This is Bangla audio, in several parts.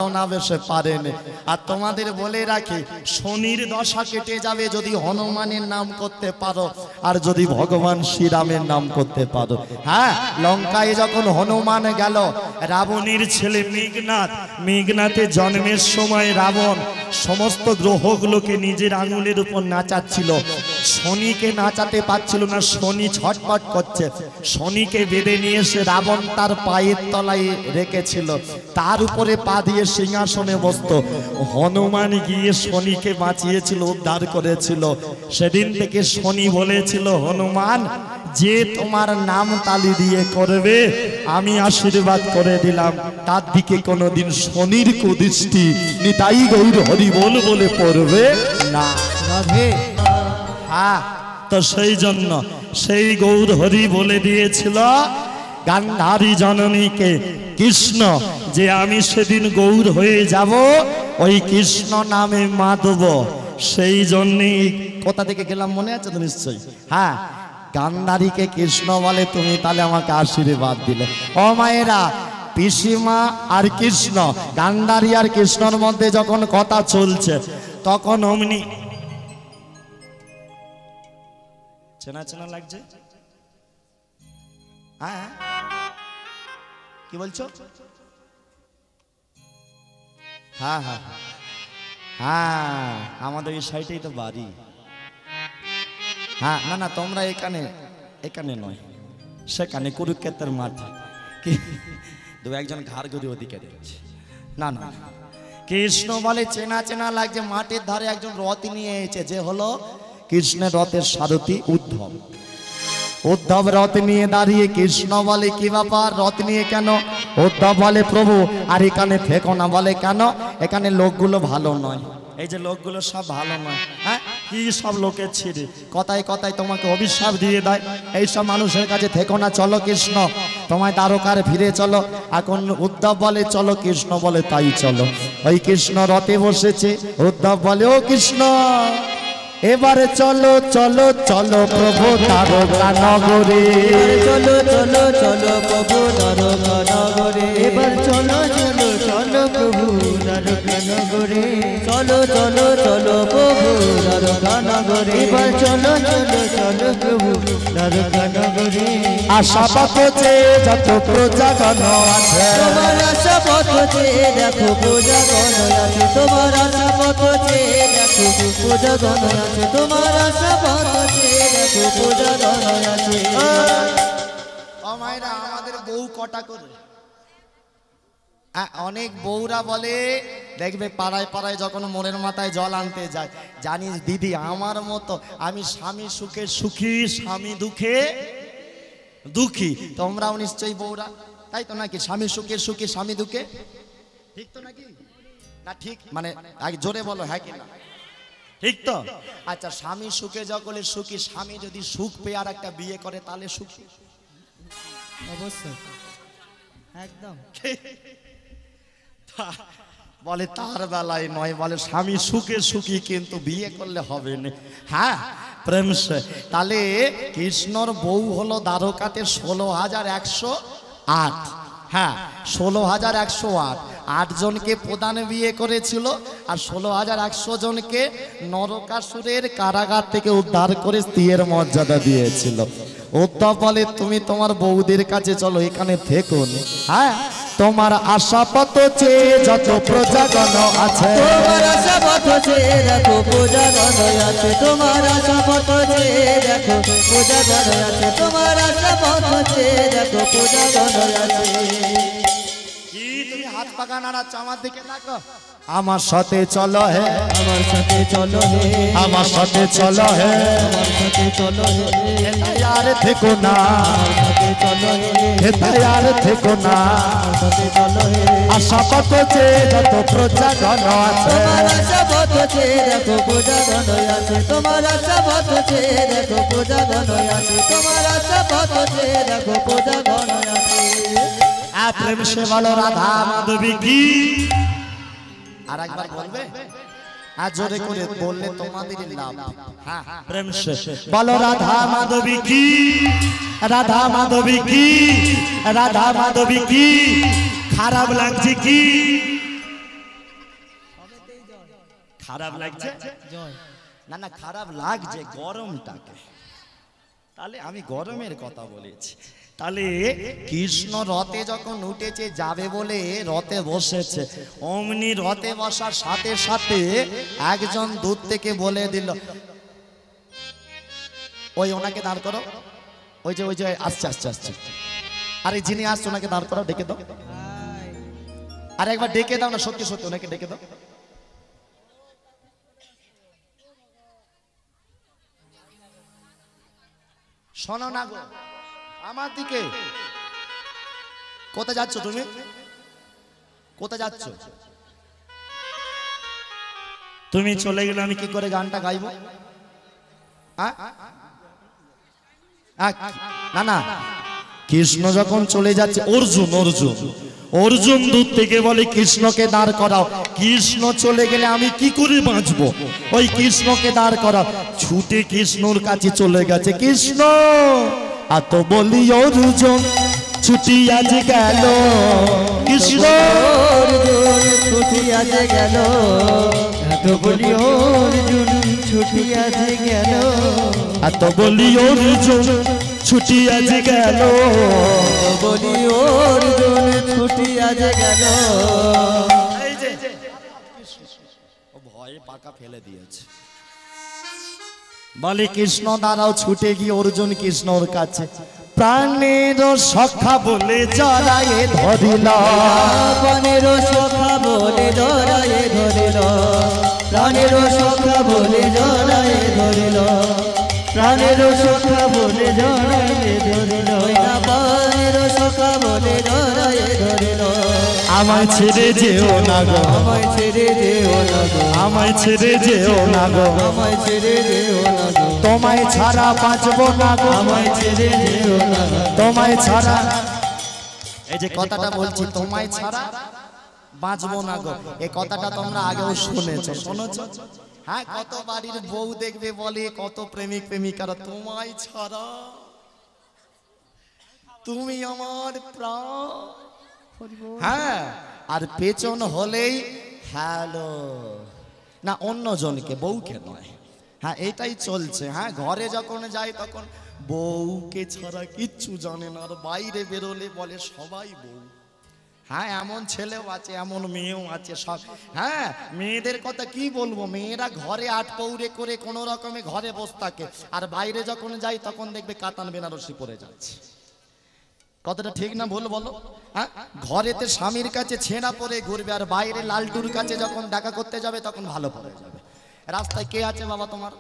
না বেশে পারেন। আর তোমাদের বলে রাখি, শনির দশা কেটে যাবে যদি হনুমানের নাম করতে পারো, আর যদি ভগবান শ্রীরামের নাম করতে পারো। হ্যাঁ, লঙ্কায় যখন হনুমান গেল, রাবণের ছেলে মেঘনাথের জন্মের সময় রাবণ সমস্ত গ্রহগুলোকে নিজের আঙুলের উপর নাচাচ্ছিল। শনিকে নাচাতে পারছিল না, শনি ছটফট করছে। শনিকে বেঁধে নিয়ে এসে রাবণ তার পায়ের তলায় রেখেছিল, তার উপরে পা দিয়ে সিংহাসনে বসত। হনুমান গিয়ে শনিকে বাঁচিয়েছিল, উদ্ধার করেছিল। সেদিন থেকে শনি বলেছিল, হনুমান যে তোমার নাম তালি দিয়ে করবে আমি আশীর্বাদ করে দিলাম, তার দিকে কোনোদিন শনির কুদৃষ্টি নিতাই গৌর হরি বল বলে পড়বে না। হ্যাঁ, তো সেই জন্য সেই গৌর হরি বলে দিয়েছিল গান্ধারী জননীকে কৃষ্ণ, যে আমি সেদিন গৌর হয়ে যাব, ওই কৃষ্ণ নামে মাধব। সেই জন্যই কোথা থেকে গেলাম মনে আছে তো নিশ্চয়ই? হ্যাঁ, গান্ধারীকে কৃষ্ণ বলে, তুমি তাহলে আমাকে আশীর্বাদ দিলে। ও মায়েরা, পিসিমা আর কৃষ্ণ, গান্ধারী আর কৃষ্ণর মধ্যে যখন কথা চলছে, তখন অমনি চেনা চেনা লাগছে। হ্যাঁ, কি বলছো? হ্যাঁ হ্যাঁ হ্যাঁ, আমাদের এই সাইডেই তো বাড়ি। হ্যাঁ, না না, তোমরা এখানে নয়, সেখানে কুরুক্ষেত্রের মাঠে। দু একজন ঘাড় ঘুরে ওদিকে দেখছে। না না, কৃষ্ণ বলে চেনা চেনা লাগছে। মাঠের ধারে একজন রথ নিয়ে এসেছে, যে হলো কৃষ্ণের রথের সারথি উদ্ধব। উদ্ধব রথ নিয়ে দাঁড়িয়ে, কৃষ্ণ বলে কি ব্যাপার, রথ নিয়ে কেন? উদ্ধব বলে প্রভু আর এখানে থেকো না। বলে কেন? এখানে লোকগুলো ভালো নয়। এই যে লোকগুলো সব ভালো নয়। হ্যাঁ, কি সব লোকের ছিঁড়ে কথায় কথায় তোমাকে অভিশাপ দিয়ে দেয়। এই সব মানুষের কাছে থেকো না, চলো কৃষ্ণ তোমায় দ্বারকার ফিরে চলো। এখন উদ্ধব বলে চলো, কৃষ্ণ বলে তাই চলো। ওই কৃষ্ণ রথে বসেছে। উদ্ধব বলে ও কৃষ্ণ, এবারে চলো চলো চলো প্রভু দ্বারকা নগরে। চলো চলো চলো প্রভু দ্বারকা নগরে। এবার চলো চলো চলো প্রভু দ্বারকা নগরে। চলো চলো চলো প্রভু দ্বারকা নগরে। এবার চলো চলো চলো প্রভু দ্বারকা নগরে। আশা পথে যত প্রজাগণ আছে, তোমার আশা পথে দেখো প্রজাগণ আছে। তোমার আশা পথে দেখো প্রজাগণ আছে। তোমার আশা পথে দেখো প্রজাগণ আছে। ও মায়েরা, আমাদের বউ কটা করে? অনেক বউরা বলে, দেখবে পাড়ায় পাড়ায় যখন মোড়ের মাথায় জল আনতে যায়, জানিস দিদি আমার মতো আমি স্বামী সুখে সুখী, স্বামী দুঃখে দুঃখী। তোমরাও নিশ্চয়ই বউরা, তাই তো নাকি? স্বামী সুখে সুখী, স্বামী দুঃখে, ঠিক তো নাকি? না ঠিক মানে জোরে বলো, হ্যাঁ কি না? ঠিক তো? আচ্ছা, স্বামী সুখে যখন সুখী, স্বামী যদি সুখ পেয়ে আর একটা বিয়ে করে তাহলে সুখী? অবশ্যই, একদম। বলে তার বেলায় নয়, বলে স্বামী সুখে সুখী কিন্তু বিয়ে করলে হবে না। হ্যাঁ, প্রেম সে। তাহলে কৃষ্ণর বউ হলো দ্বারকাতে 16,108। হ্যাঁ, 16,108। 8 জনকে প্রধান বিয়ে করেছিল, আর 16,100 জনকে নরকাসুরের কারাগার থেকে উদ্ধার করে স্ত্রীর মর্যাদা দিয়েছিল। উদ্ধব বলে তুমি তোমার বউদের কাছে চলো, এখানে থেকো না। হ্যাঁ, তোমার আশা পথ চেয়ে যত প্রজাগণ আছে। তোমার আশা পথ চেয়ে দেখো প্রজাগণ আছে। তোমার আশা পথ চেয়ে দেখো প্রজাগণ আছে। তোমার আশা পথ চেয়ে দেখো প্রজাগণ আছে। কি তুমি হাত পাকা নাড়াচ্ছ? আমার দিকে দেখো। আমার সাথে চলো হে, আমার সাথে চলো হে, আমার সাথে চলো হে, আমার সাথে চলো হে, আর থেকো না, আমার সাথে চলো হে, আর থেকো না, আমার সাথে চলো হে। আশা পথ চেয়ে যত প্রজাগণ আছে। তোমার আশা পথ চেয়ে দেখো প্রজাগণ আছে। তোমার আশা পথ চেয়ে দেখো প্রজাগণ আছে। তোমার আশা পথ চেয়ে দেখো প্রজাগণ আছে। প্রেম সে বলো রাধা মাধবী কি। আর একবার বলবে, আর জোরে করে বললে তোমাদের লাভ। হ্যাঁ, প্রেম সে বলো রাধা মাধবী কি, রাধা মাধবী কি, রাধা মাধবী কি। খারাপ লাগছে কি? খারাপ লাগছে? না না, খারাপ লাগছে গরমটাকে। তাহলে আমি গরমের কথা বলেছি। তাহলে কৃষ্ণ রথে যখন উঠেছে যাবে বলে রথে বসেছে, অমনি রথে বসার সাথে সাথে একজন দূর থেকে বলে দিল, ওই ওনাকে দাঁড় করো, ওই যে আসছে আসছে আসছে, আরে যিনি আসছে ওনাকে দাঁড় করো, ডেকে দাও, আরে একবার ডেকে দাও না, সত্যি সত্যি ওনাকে ডেকে দাও। শোনো না গো, আমার দিকে কোথায় যাচ্ছ তুমি? কোথায় যাচ্ছ তুমি? চলে গেলে আমি কি করে গানটা গাইবো? না না, কৃষ্ণ যখন চলে যাচ্ছে, অর্জুন অর্জুন অর্জুন দূর থেকে বলে কৃষ্ণকে দাঁড় করাও। কৃষ্ণ চলে গেলে আমি কি করে বাঁচবো? ওই কৃষ্ণকে দাঁড় করাও। ছুটে কৃষ্ণর কাছে চলে গেছে। কৃষ্ণ এত বলি অর্জুন ছুটি আজ গেল, কৃষ্ণ ছুটি আজ গেল, এত বলি অর্জুন ছুটি আজ গেল, এত বলি অর্জুন ছুটি আজ গেল, বলি অর্জুন ছুটি আজ গেল। ভয়ে পাকা ফেলে দিয়েছে। বলে কৃষ্ণ দাঁড়াও। ছুটে গিয়ে অর্জুন কৃষ্ণর কাছে, প্রাণের সখা বলে জড়ায়ে ধরিল, প্রাণের সখা বলে জড়ায়ে ধরিল, প্রাণের সখা বলে জড়ায়ে ধরিল, প্রাণের সখা বলে জড়ায়ে ধরিল, প্রাণের সখা বলে জড়ায়ে ধরিল। আমায় ছেড়ে যেও না গো, আমায় ছেড়ে যেও না গো, আমায় ছেড়ে যেও না গো, আমায় ছেড়ে যেও না গো, তোমায় ছাড়া বাঁচবো না গো, আমায় ছেড়ে যেও না গো, তোমায় ছাড়া। এই যে কথাটা বলছি, তোমায় ছাড়া বাঁচবো না গো, এই কথাটা তোমরা আগেও শুনেছো, শুনেছো? হ্যাঁ, কত বাড়ির বউ দেখবে বলে, কত প্রেমিক প্রেমিকারা, তোমায় ছাড়া তুমি আমার প্রাণ। হ্যাঁ, আর পেছন হলেই হ্যালো, না অন্যজনকে, বউকে নয়। হ্যাঁ, এটাই চলছে। হ্যাঁ, ঘরে যখন যাই তখন বউকে ছাড়া কিচ্ছু জানে না, আর বাইরে বেরোলে বলে সবাই বউ। হ্যাঁ, এমন ছেলেও আছে, এমন মেয়েও আছে সব। হ্যাঁ, মেয়েদের কথা কি বলবো, মেয়েরা ঘরে আট পৌরে করে কোনো রকমে ঘরে বসে থাকে, আর বাইরে যখন যাই তখন দেখবে কাতান বেনারসি পরে যাচ্ছে। কথাটা ঠিক না ভুল বলো? হ্যাঁ, ঘরেতে স্বামীর কাছে ছেঁড়া পরে ঘুরবে, আর বাইরে লালটুর কাছে যখন দেখা করতে যাবে তখন ভালো পরে যাবে। রাস্তায় কে আছে বাবা তোমার?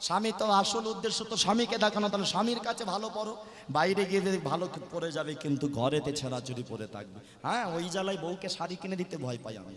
স্বামী তো আসল উদ্দেশ্য তো স্বামীকে দেখানো, তাহলে স্বামীর কাছে ভালো পড়ো, বাইরে গিয়ে ভালো পরে যাবে, কিন্তু ঘরেতে ছেঁড়াচুরি পরে থাকবে। হ্যাঁ, ওই জ্বালায় বউকে শাড়ি কিনে দিতে ভয় পাই আমি।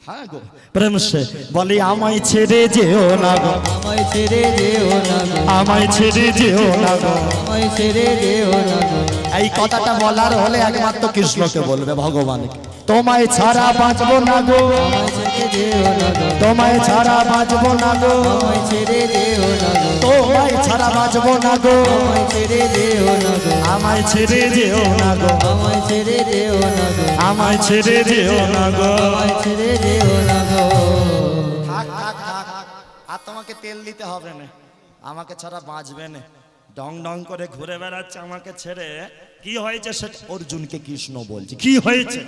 হ্যাঁ গো, প্রেম সে বলি আমায় ছেড়ে যেও না গো, আমায় ছেড়ে যেও না গো, আমায় ছেড়ে যেও না গো, আমায় ছেড়ে যেও না গো। এই কথাটা বলার হলে একমাত্র কৃষ্ণকে বলবে, ভগবানকে। তোমায় ছাড়া বাঁচবো না গো, আমায় ছেড়ে যেও না গো, তোমায় ছাড়া বাঁচবো না গো, আমায় ছেড়ে যেও না গো, তোমায় ছাড়া বাঁচবো না গো, আমায় ছেড়ে যেও না গো, আমায় ছেড়ে যেও না গো, আমায় ছেড়ে যেও না গো, আমায় ছেড়ে যেও না গো। আমায় ছেড়ে যেও না গো। থাক থাক থাক, আর তোমাকে তেল দিতে হবে না, আমাকে ছাড়া বাঁচবে না। ডং ডং করে ঘুরে বেড়াচ্ছে আমাকে ছেড়ে। কি হয়েছে সেটা অর্জুনকে কৃষ্ণ বলছে। কি হয়েছে?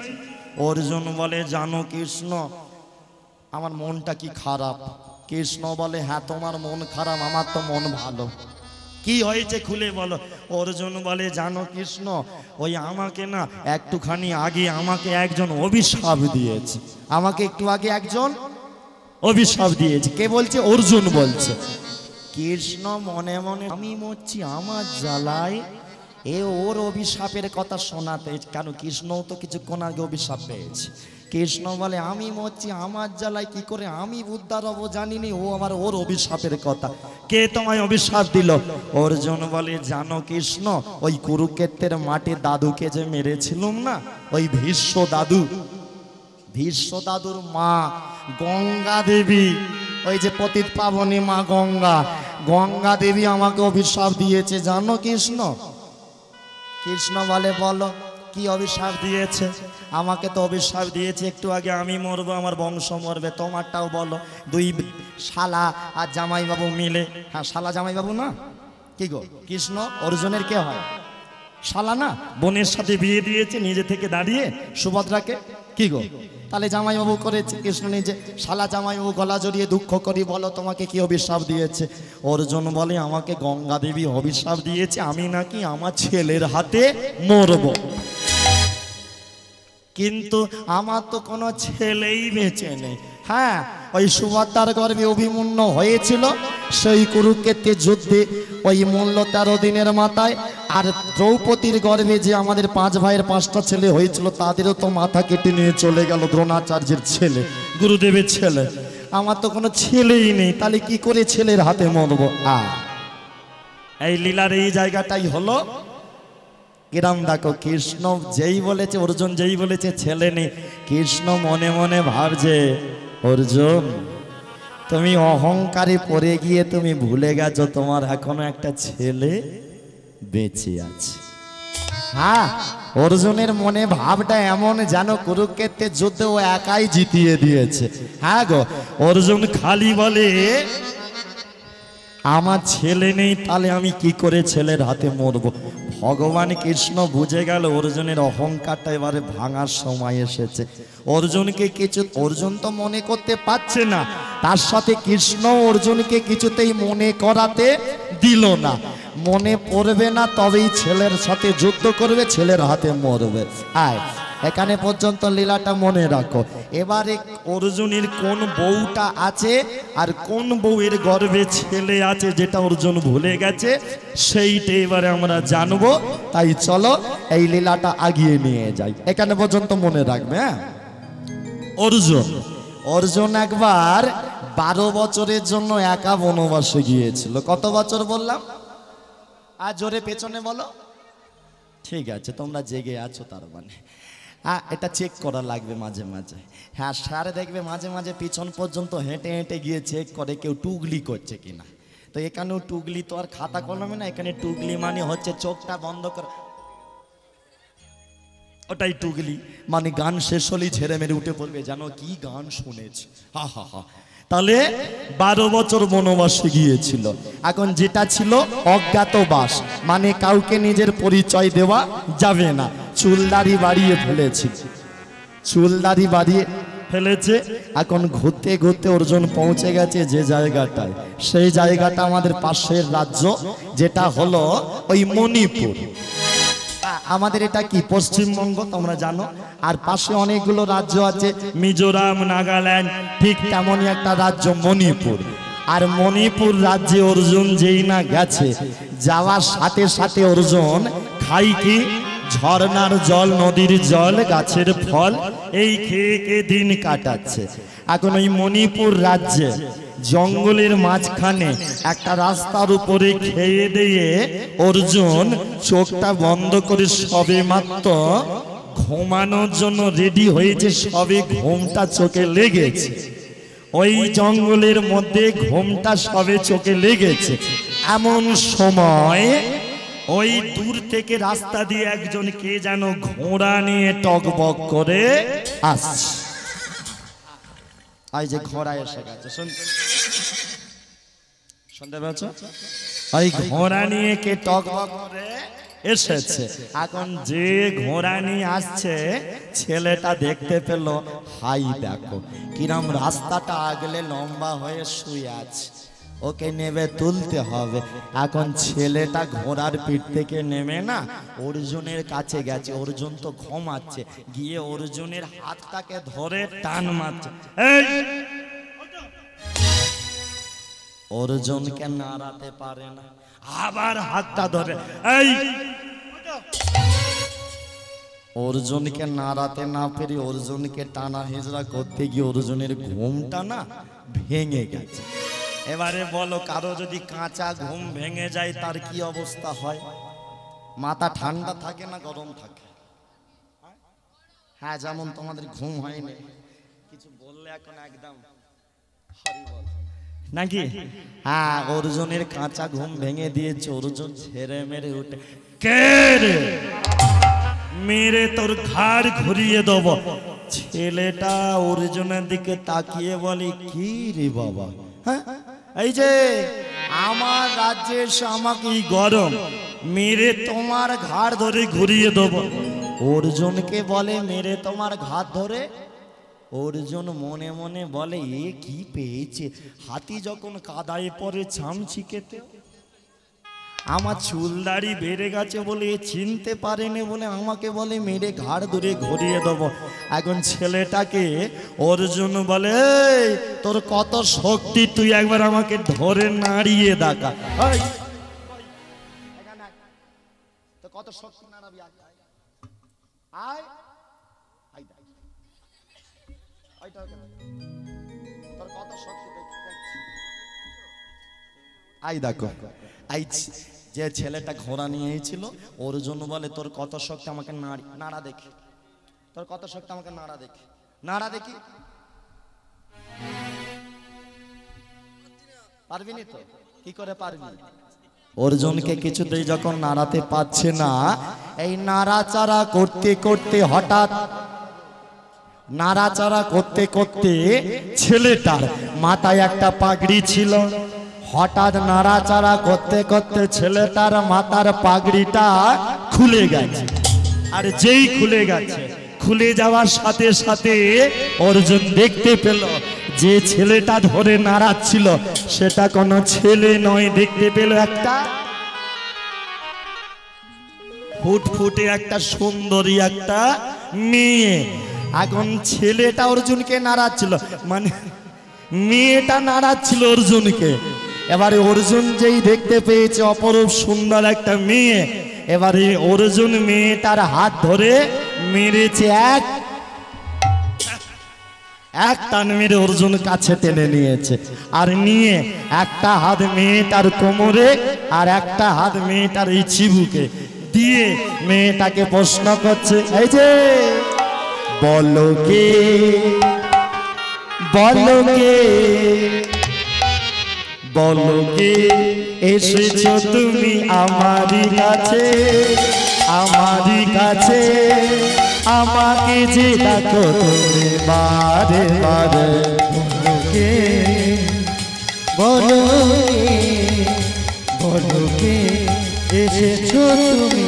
অর্জুন বলে, জানো কৃষ্ণ আমার মনটা কি খারাপ। কৃষ্ণ বলে, হ্যাঁ তোমার মন খারাপ, আমার তো মন ভালো। কি হয়েছে খুলে বলো। অর্জুন বলে, জানো কৃষ্ণ, ওই আমাকে না একটুখানি আগে আমাকে একজন অভিশাপ দিয়েছে, আমাকে একটু আগে একজন অভিশাপ দিয়েছে। কে বলছে? অর্জুন বলছে। কৃষ্ণ মনে মনে, আমি মরছি আমার জ্বালায়, এ ওর অভিশাপের কথা শোনাতে, কেন কৃষ্ণও তো কিছুক্ষণ আগে অভিশাপ পেয়েছে। কৃষ্ণ বলে, আমি মরছি আমার জ্বালায়, কি করে আমি উদ্ধার হবো জানিনি, ও আবার ওর অভিশাপের কথা। কে তোমায় অভিশাপ দিল? অর্জুন বলে, জানো কৃষ্ণ, ওই কুরুক্ষেত্রের মাঠে দাদুকে যে মেরেছিলাম না, ওই ভীষ্ম দাদু, ভীষ্ম দাদুর মা গঙ্গা দেবী, ওই যে পতিত পাবনী মা গঙ্গা, গঙ্গা দেবী আমাকে অভিশাপ দিয়েছে, জানো কৃষ্ণ। কৃষ্ণ বলে, বলো। কি অভিশাপ দিয়েছে? আমাকে তো অভিশাপ দিয়েছে একটু আগে আমি মরবো, আমার বংশ মরবে। তোমারটাও বলো। দুই শালা আর জামাইবাবু মিলে, হ্যাঁ শালা জামাইবাবু না, কি গো কৃষ্ণ অর্জুনের কে হয়? শালা না? বোনের সাথে বিয়ে দিয়েছে নিজে থেকে দাঁড়িয়ে সুভদ্রাকে, কি গো? তাহলে জামাইবাবু করেছে, কৃষ্ণ নিজে শালা জামাইবাবু গলা জড়িয়ে দুঃখ করি, বলো তোমাকে কি অভিশাপ দিয়েছে? অর্জুন বলে আমাকে গঙ্গা দেবী অভিশাপ দিয়েছে, আমি নাকি আমার ছেলের হাতে মরব। কিন্তু আমার তো কোনো ছেলেই বেঁচে নেই। হ্যাঁ, ওই সুভদ্রার গর্ভে অভিমন্যু হয়েছিল সেই কুরুক্ষেত্রের যুদ্ধে, ওই মূল্য 13 দিনের মাথায়। আর দ্রৌপদীর গর্ভে যে আমাদের 5 ভাইয়ের 5টা ছেলে হয়েছিল, তাদেরও তো মাথা কেটে নিয়ে চলে গেল দ্রোণাচার্যের ছেলে, গুরুদেবের ছেলে। আমার তো কোনো ছেলেই নেই, তাহলে কি করে ছেলের হাতে মরবো? এই লীলার এই জায়গাটাই হলো কিরাম। দেখো কৃষ্ণ যেই বলেছে, অর্জুন যেই বলেছে ছেলে নেই, কৃষ্ণ মনে মনে ভাবছে অর্জুন তুমি অহংকারে পড়ে গিয়ে তুমি ভুলে গেছো তোমার এখনো একটা ছেলে বেঁচে আছে। হ্যাঁ, অর্জুনের মনে ভাবটা এমন যেন কুরুক্ষেত্রের যুদ্ধে ও একাই জিতিয়ে দিয়েছে। হ্যাঁ গো, অর্জুন খালি বলে আমার ছেলে নেই, তাহলে আমি কি করে ছেলের হাতে মরবো? ভগবান কৃষ্ণ বুঝে গেল অর্জুনের অহংকারটা এবারে ভাঙার সময় এসেছে। অর্জুনকে কিছু, অর্জুন তো মনে করতে পারছে না, তার সাথে কৃষ্ণ অর্জুনকে কিছুতেই মনে করাতে দিল না। মনে পড়বে না তবেই ছেলের সাথে যুদ্ধ করবে, ছেলের হাতে মরবে। আয় এখানে পর্যন্ত লীলাটা মনে রাখো। এবারে অর্জুনের কোন বউটা আছে আর কোন বউয়ের গর্ভে ছেলে আছে যেটা অর্জুন ভুলে গেছে, সেইটা এবারে আমরা জানবো। তাই চলো এই লীলাটা আগিয়ে নিয়ে যাই। এখানে পর্যন্ত মনে রাখবে। হ্যাঁ, অর্জুন একবার 12 বছরের জন্য একা বনবাসে গিয়েছিল। কত বছর বললাম? আর জোরে পেছনে বলো। ঠিক আছে, তোমরা জেগে আছো তার মানে। হ্যাঁ, এটা চেক করা লাগবে মাঝে মাঝে। হ্যাঁ, স্যার দেখবে মাঝে মাঝে পিছন পর্যন্ত হেঁটে হেঁটে গিয়ে চেক করে কেউ টুগলি করছে কিনা। তো এখানেও টুগলি তো আর খাতা কলমে না, এখানে টুগলি মানে হচ্ছে চোখটা বন্ধ করা, ওটাই টুগলি। মানে গান শেষ হলেই ছেড়ে মেরে উঠে পড়বে, জানো কি গান শুনেছি, হা হা হা। তাহলে 12 বছর বনবাসে গিয়েছিল। এখন যেটা ছিল অজ্ঞাতবাস, মানে কাউকে নিজের পরিচয় দেওয়া যাবে না। চুলদাড়ি বাড়িয়ে ফেলেছে, চুলদাড়ি বাড়িয়ে ফেলেছে। এখন ঘুরতে ঘুরতে অর্জুন পৌঁছে গেছে যে জায়গাটায়, সেই জায়গাটা আমাদের পাশের রাজ্য, যেটা হলো ওই মণিপুর। আমাদের এটা কি পশ্চিমবঙ্গ তোমরা জানো, আর পাশে অনেকগুলো রাজ্য আছে, মিজোরাম, নাগাল্যান্ড, ঠিক তেমনই একটা রাজ্য মণিপুর। আর মণিপুর রাজ্যে অর্জুন যেই না গেছে, যাওয়ার সাথে সাথে অর্জুন খাই কি ঝর্ণার জল, নদীর জল, গাছের ফল, এই খেয়ে খেয়ে দিন কাটাচ্ছে। এখন ওই মণিপুর রাজ্যে জঙ্গলের মাঝখানে একটা রাস্তার উপরে খেয়ে দিয়ে অর্জুন চোখটা বন্ধ করে সবে মাত্র ঘুমানোর জন্য রেডি হয়েছে, সবে ঘুমটা চোখে লেগেছে। ওই জঙ্গলের মধ্যে ঘুমটা সবে চোখে লেগেছে, এমন সময় ওই দূর থেকে রাস্তা দিয়ে একজন কে যেন ঘোড়া নিয়ে টকবক করে আসছে। এই যে ঘোড়া এসে গেছে, শুনতে পাচ্ছ? ওই ঘোড়া নিয়ে কে টকবক করে এসেছে। এখন যে ঘোড়া নিয়ে আসছে ছেলেটা দেখতে পেল, হাই দেখো কিরম রাস্তাটা আগলে লম্বা হয়ে শুয়ে আছে, ওকে নেবে তুলতে হবে। এখন ছেলেটা ঘোড়ার পিঠ থেকে নেমে না অর্জুনের কাছে গেছে, অর্জুন তো ঘুমাচ্ছে, গিয়ে অর্জুনের হাতটাকে ধরে টান মারছে। অর্জুনকে নাড়াতে পারে না, আবার হাতটা ধরে অর্জুনকে নাড়াতে না পেরে অর্জুনকে টানা হেজরা করতে গিয়ে অর্জুনের ঘুমটা না ভেঙে গেছে। এবারে বলো, কারো যদি কাঁচা ঘুম ভেঙে যায় তার কি অবস্থা হয়? মাথা ঠান্ডা থাকে না গরম থাকে? হ্যাঁ, যেমন তোমাদের ঘুম হয়নি, কিছু বললে এখন একদম নাকি? হ্যাঁ, অর্জুনের কাঁচা ঘুম ভেঙে দিয়েছে। অর্জুন ছেড়ে মেরে উঠে, কে রে? মেরে তোর ঘাড় ঘুরিয়ে দেব। ছেলেটা অর্জুনের দিকে তাকিয়ে বলে, কি রে বাবা, হ্যাঁ এই যে আমার রাজ্যে এসে আমাকে এই গরম মেরে তোমার ঘাড় ধরে ঘুরিয়ে দেব। অর্জুনকে বলে, মেরে তোমার ঘাড় ধরে? অর্জুন মনে মনে বলে, এ কি পেয়েছে, হাতি যখন কাদায় পড়ে চামচি খেতে, আমার চুল দাড়ি বেড়ে গেছে বলে এ চিনতে পারেনি বলে আমাকে বলে মেরে ঘাড় ধরে ঘুরিয়ে দেবো। এখন ছেলেটাকে অর্জুন বলে, এই তোর কত শক্তি, তুই একবার আমাকে ধরে নাড়িয়ে দেখা। কত শক্তি নাড়াবি, আয় তোর কত শক্তি আই দেখো। আই যে ছেলেটা ঘোড়া নিয়ে এসেছিল অর্জুন বলে, তোর কত শক্তি, আমাকে নাড়া দেখি, তোর কত শক্তি, আমাকে নাড়া দেখি, নাড়া দেখি। পারবি নি তো, কি করে পারবি? অর্জুনকে কিছুতেই যখন নাড়াতে পারছে না, এই নাড়াচাড়া করতে করতে হঠাৎ নাড়াচাড়া করতে করতে ছেলেটার মাথায় একটা পাগড়ি ছিল। হঠাৎ নাড়াচাড়া করতে করতে ছেলেটার মাথার পাগড়িটা খুলে গেছে। আর যেই খুলে গেছে, খুলে যাওয়ার সাথে সাথে অর্জুন দেখতে পেল যে ছেলেটা ধরে নাড়াচ্ছিল সেটা কোনো ছেলে নয়, দেখতে পেল একটা ফুটফুটে একটা সুন্দরী একটা মেয়ে। এখন ছেলেটা অর্জুনকে নাড়াচ্ছিল, মানে মেয়েটা নাড়াচ্ছিল অর্জুনকে। এবারে অর্জুন যেই দেখতে পেয়েছে অপরূপ সুন্দর একটা মেয়ে, এবারে অর্জুন মেয়েটার হাত ধরে মেরেছে, এক টান মেরে অর্জুন কাছে টেনে নিয়েছে। আর নিয়ে একটা হাত মেয়েটার কোমরে আর একটা হাত মেয়েটার এই চিবুকে দিয়ে মেয়েটাকে প্রশ্ন করছে, এই যে বলো কে, বলো কে, বলো কে এসেছো তুমি আমারই কাছে, আমারই কাছে, আমাকে যে ডাকো তুমি বারে বারে। বলো কে, বলো বলো কে এসেছো তুমি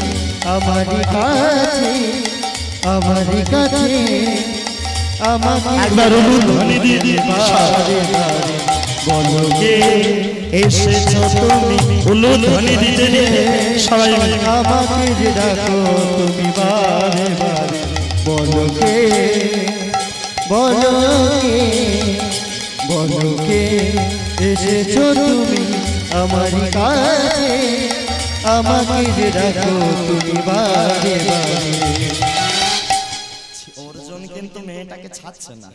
আমারই কাছে, আমারই কাছে, আমাকে একবার ধ্বনি দিয়ে দিয়ে বারে বারে। বলো কে এসেছো তুমি, ধ্বনি দিতে দিতে সবাই আমাকে যে ডাকো তুমি বারে বারে। বলো কে, বলো কে, বলো কে এসেছো তুমি আমারই কাছে, আমাকে যে ডাকো তুমি বারে বারে। অর্জুন কিন্তু মেয়েটাকে ছাড়ছে না,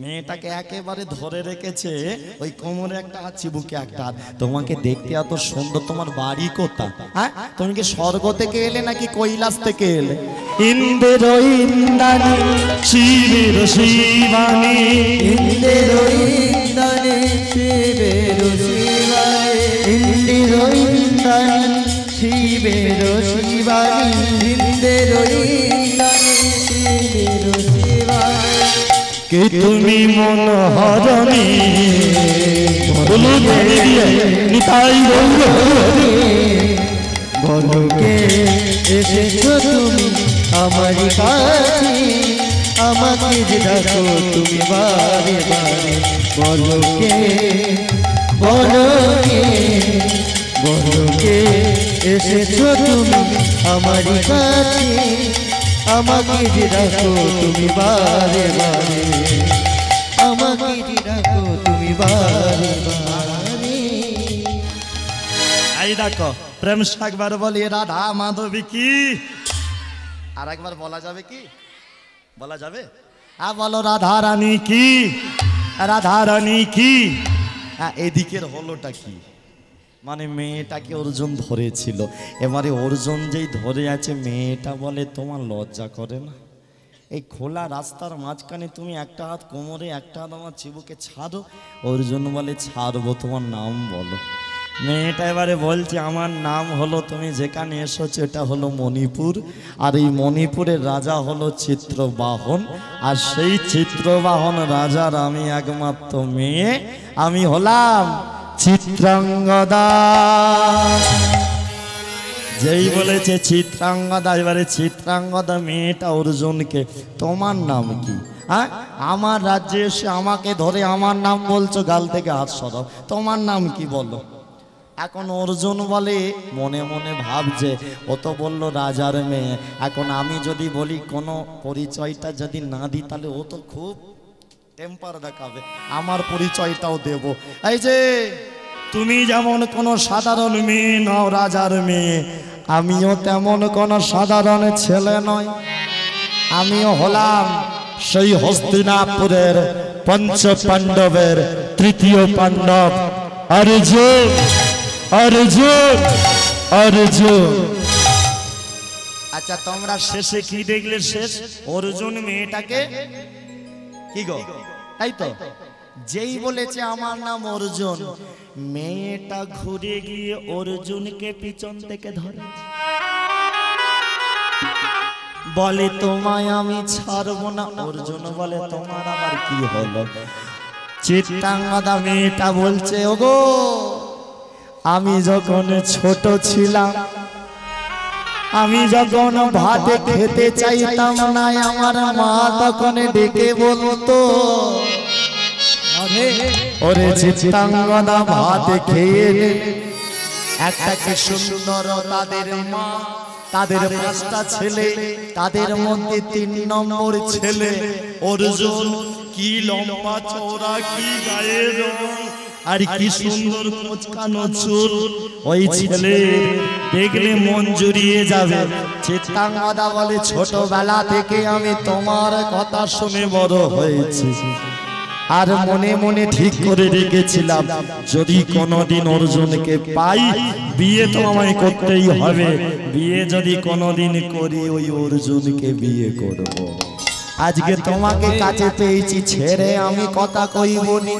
মেয়েটাকে একেবারে ধরে রেখেছে, ওই কোমরে একটা হাত চিবুকে একটা হাত। তোমাকে দেখতে এত সুন্দর, তোমার বাড়ি কোথা, হ্যাঁ তুমি কি স্বর্গ থেকে এলে নাকি কৈলাস থেকে এলে? ইন্দ্র ইন্দ্রাণী শিবের শিবানী, ইন্দ্র ইন্দ্রাণী শিবের শিবানী, ইন্দ্র ইন্দ্রাণী শিবের শিবানী, ইন্দ্র ইন্দ্রাণী শিবের শিবানী। কে তুমি মনোহরণী, বলো নিতাই গৌর, বলো কে এসেছো তুমি আমারই কাছে, আমাকে যে ডাকো তুমি বারে বারে। বলো কে, বলো কে, বলো কে এসেছো তুমি আমারই কাছে, আমাকে যে ডাকো তুমি বারে বারে, আমাকে যে ডাকো তুমি বারে বারে। এই দেখো প্রেম একবার বলি রাধা মাধবী কি, আর একবার বলা যাবে কি, বলা যাবে? বলো রাধা রানী কি, রাধা রানী কি। এদিকের হলোটা কি, মানে মেয়েটাকে অর্জুন ধরেছিল, এবারে অর্জুন যেই ধরে আছে মেয়েটা বলে, তোমার লজ্জা করে না? এই খোলা রাস্তার মাঝখানে তুমি একটা হাত কোমরে একটা হাত আমার চিবুকে ছাড়ো। অর্জুন বলে, ছাড়বো, তোমার নাম বলো। মেয়েটা এবারে বলছে আমার নাম হলো, তুমি যেখানে এসেছো এটা হলো মণিপুর, আর এই মণিপুরের রাজা হলো চিত্রবাহন, আর সেই চিত্রবাহন রাজার আমি একমাত্র মেয়ে, আমি হলাম চিত্রাঙ্গদা। যেই বলেছে চিত্রাঙ্গদা, এবারে চিত্রাঙ্গদা মেয়েটা অর্জুনকে, তোমার নাম কি? হ্যাঁ, আমার রাজ্যে এসে আমাকে ধরে আমার নাম বলছো, গাল থেকে হাত সরাও, তোমার নাম কি বলো? এখন অর্জুন বলে, মনে মনে ভাবছে, ও তো বললো রাজার মেয়ে, এখন আমি যদি বলি কোনো পরিচয়টা যদি না দিই তাহলে ও তো খুব টেম্পার দেখাবে, আমার পরিচয়টাও দেব। এই যে তুমি যেমন কোনো সাধারণ মেয়ে নও রাজার মেয়ে, আমিও তেমন কোনো সাধারণ ছেলে নয়, আমিও হলাম সেই হস্তিনাপুরের পঞ্চ পাণ্ডবের তৃতীয় পাণ্ডব অর্জুন। অর্জুন অর্জুন। আচ্ছা তোমরা শেষে কি দেখলে? শেষ অর্জুন মেয়েটাকে কি গো, তাই তো? যেই বলেছে আমার নাম অর্জুন, মেয়েটা ঘুরে গিয়ে অর্জুনকে পিছন থেকে ধরে বলে, তোমায় আমি ছাড়বো না। অর্জুন বলে, তোমার আবার কি হলো? চিত্রাঙ্গদা মেয়েটা বলছে, ওগো আমি যখন ছোট ছিলাম, আমি যখন ভাত খেতে চাইতাম না, আমার মা তখন ডেকে বলতো, ওরে চিত্রাঙ্গদা ভাত খেয়ে নে। একটা কি সুন্দর তাদের মা, তাদের 5টা ছেলে, তাদের মধ্যে 3 নম্বর ছেলে অর্জুন, কি লম্বা চওড়া, কি গায়ের রং, আর কি সুন্দর কোচকানো চুল, ওই ছেলে দেখলে মন জুড়িয়ে যাবে। চিত্রাঙ্গদা বলে, ছোটবেলা থেকে আমি তোমার কথা শুনে বড় হয়েছি, আর মনে মনে ঠিক করে রেখেছিলাম যদি কোনোদিন অর্জুনকে পাই, বিয়ে তো আমায় করতেই হবে, বিয়ে যদি কোনোদিন করি ওই অর্জুনকে বিয়ে করব। আজকে তোমাকে কাছে পেয়েছি, ছেড়ে আমি কথা কইবনি।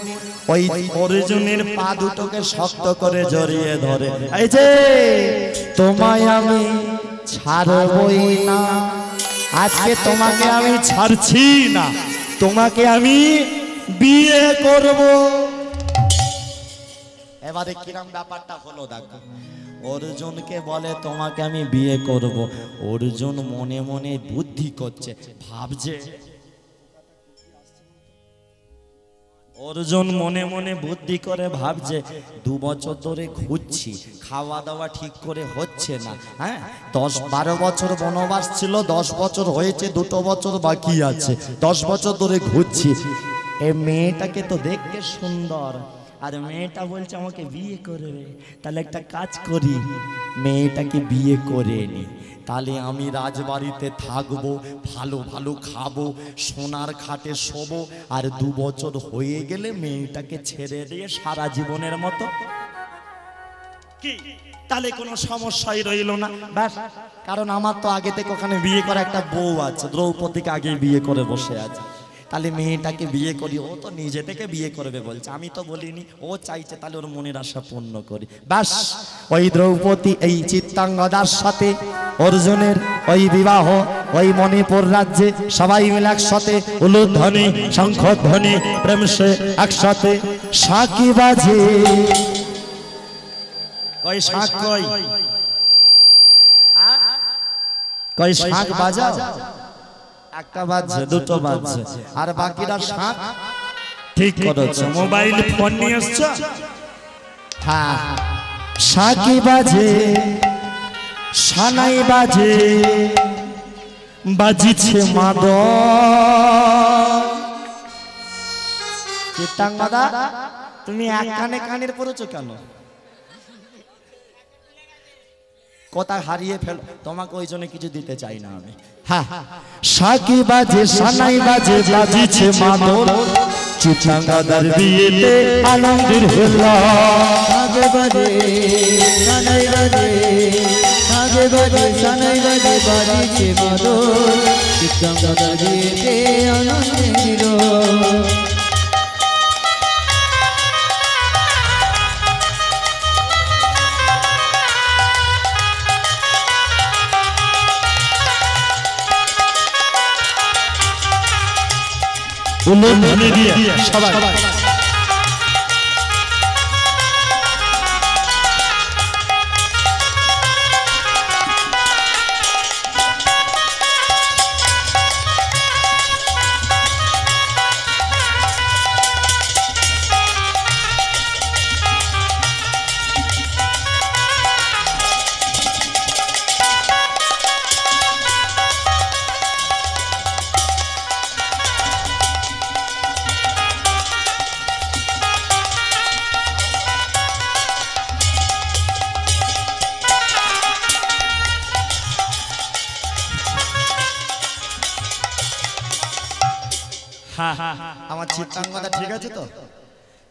ওই অর্জুনের পা দুটোকে শক্ত করে জড়িয়ে ধরে, এই যে তোমায় আমি ছাড়বই না, আজকে তোমাকে আমি ছাড়ছি না, তোমাকে আমি বিয়ে করব। এবারে কিরম ব্যাপারটা হলো দেখো, অর্জুনকে বলে তোমাকে আমি বিয়ে করব, অর্জুন মনে মনে বুদ্ধি করছে, ভাবছে, অর্জুন মনে মনে বুদ্ধি করে ভাবছে, 2 বছর ধরে ঘুরছি, খাওয়া দাওয়া ঠিক করে হচ্ছে না, হ্যাঁ 10-12 বছর বনবাস ছিল, 10 বছর হয়েছে, 2 বছর বাকি আছে, 10 বছর ধরে ঘুরছি, এই মেয়েটাকে তো দেখতে সুন্দর, আর মেয়েটা বলছে আমাকে বিয়ে করবে, তাহলে একটা কাজ করি, মেয়েটাকে বিয়ে করে নি, তাহলে আমি রাজবাড়িতে থাকবো, ভালো ভালো খাবো, সোনার খাটে শোবো, আর 2 বছর হয়ে গেলে মেয়েটাকে ছেড়ে দিয়ে সারা জীবনের মতো কি, তাহলে কোনো সমস্যাই রইল না, ব্যাস। কারণ আমার তো আগে থেকে ওখানে বিয়ে করা একটা বউ আছে, দ্রৌপদীকে আগে বিয়ে করে বসে আছে, তাহলে মেয়েটাকে বিয়ে করি, ও তো নিজে থেকে বিয়ে করবে বলছে, আমি তো বলিনি, ও চাইছে, তাহলে ওর মনের আশা পূর্ণ করি, ব্যাস। ওই দ্রৌপদী এই চিত্রাঙ্গদার সাথে অর্জুনের ওই বিবাহ, ওই মণিপুর রাজ্যে সবাই মিলে একসাথে উলুধ্বনি শঙ্খধ্বনি প্রেম সে একসাথে সাকি বাজে। কই শাঁখ কই, কই শাঁখ বাজাও, একটা বাজছে, 2টো বাজছে, আর বাকিরা শাঁখ ঠিক করেছো, মোবাইল ফোন নিয়ে এসছো, হ্যাঁ শাঁখি বাজে, সানাই বাজে, বাজিছে মাদল। চিত্রাঙ্গদা তুমি এক কানে কানের পড়েছো কেন? কথা হারিয়ে ফেল, তোমাকে ওই জন্য কিছু দিতে চাই না আমি। হ্যাঁ শাঁখি বাজে, সানাই বাজে, বাজিছে মাদল, চিত্রাঙ্গদার বিয়েতে আনন্দের হলো। আগে বাজে সানাই বাজে, আগে বাজে সানাই বাজে, বাজিছে মাদল, চিত্রাঙ্গদার বিয়েতে আনন্দের হলো। উলুন ধ্বনি দিয়ে সবাই আমার চিত্রাঙ্গদা ঠিক আছে তো?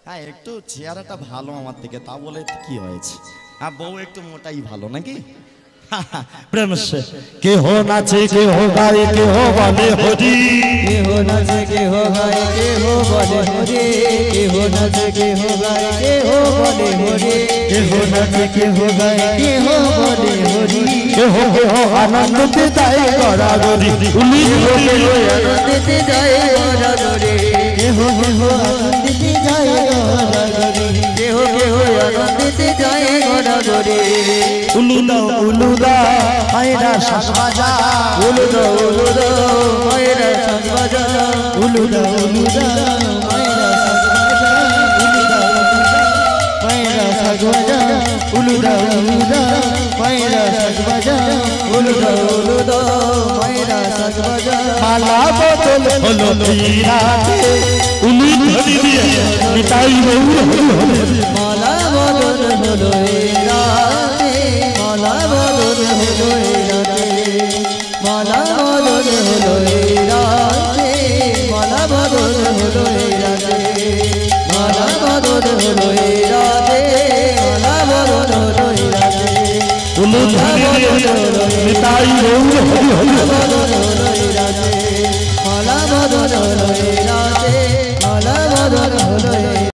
হ্যাঁ, একটু চেহারাটা ভালো আমার থেকে, তা বলে কি হয়েছে? হ্যাঁ, বউ একটু মোটাই ভালো নাকি? প্রেম সে কেহ নাচে কেহ গায়ে কেহ বলে হরি, কেহ নাচে কেহ গায় কেহ বলে হরি, কেহ নাচে কেহ গায় কেহ বলে হরি, কেহ নাচে কেহ গায় কেহ বলে হরি, কেহ কেহ আনন্দতে যায় গড়াগড়ি, আনন্দিতে যায় গড়াগড়ি, কেহ কেহ আনন্দিতে যায় গড়াগড়ি, কেহ কেহ আনন্দিতে যায় গড়াগড়ি, উলুদা উলুদা মায়েরা শাঁখ বাজা, উলুদা উলুদা মায়েরা শাঁখ বাজা, উলুদা উলুদা মায়েরা শাঁখ বাজা, উলুদা উলুদা মায়েরা শাঁখ বাজা, উলুদা উলুদা মায়েরা শাঁখ বাজা, মালা বদল হলো ধীরাতে, উলুদ ধ্বনি দিয়ে নিতাই গৌর হরি হরি। মালা বদল হলো এই রাতে, মালা বদল হলো এই রাতে, মালা বদল হলো এই রাতে, মালা বদল হলো এই রাতে, মালা বদল হলো এই রাতে, মালা বদল হলো এই রাতে, উলুদ ধ্বনি দিয়ে নিতাই গৌর হরি হরি। মালা বদল হলো এই রাতে, মালা বদল হলো এই